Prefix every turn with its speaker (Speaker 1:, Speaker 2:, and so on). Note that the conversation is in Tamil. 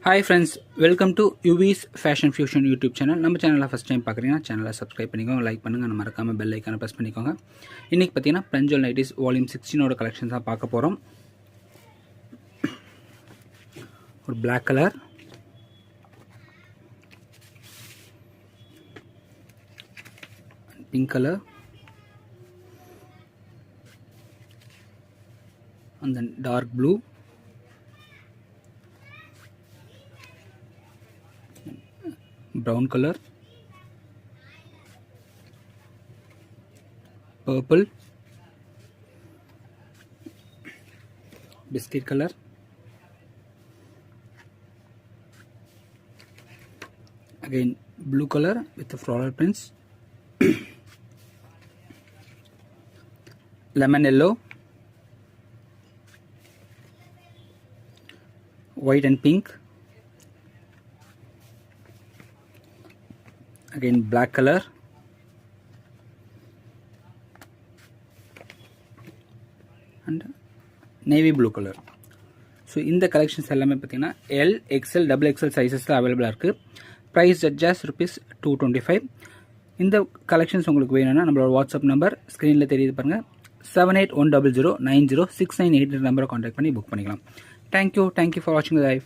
Speaker 1: Hi friends, welcome to UV's Fashion Fusion YouTube channel. நம்ம சேனலை ஃபஸ்ட் டைம் பார்க்குறீங்கன்னா சேனலை சப்ஸ்கிரைப் பண்ணிக்கோங்க, லைக் பண்ணுங்கள், நம்ம மறக்காமல் பெல் ஐக்கானை ப்ரெஸ் பண்ணிக்கோங்க. இன்றைக்கி பார்த்தீங்கன்னா பிரஞ்சோல் நைட்டிஸ் வால்யூம் 16 கலெக்ஷன் தான் பார்க்க போகிறோம். ஒரு black colour, pink colour, and then dark blue, brown color, purple, biscuit color, again blue color with the floral prints, lemon yellow, white and pink, again black color, and navy blue color. So இந்த கலெக்ஷன்ஸ் எல்லாமே பார்த்தீங்கன்னா எல், எக்ஸ்எல், டபுள் எக்ஸ்எல் சைஸஸில் அவைலபிளாக இருக்குது. Price just ₹225. இந்த கலெக்ஷன்ஸ் உங்களுக்கு வேணும்னா நம்மளோட வாட்ஸ்அப் நம்பர் ஸ்க்ரீனில் தெரியுது பாருங்கள், 7810090698 நம்பரை கான்டாக்ட் பண்ணி புக் பண்ணிக்கலாம். தேங்க்யூ ஃபார் வாட்சிங் லைவ்.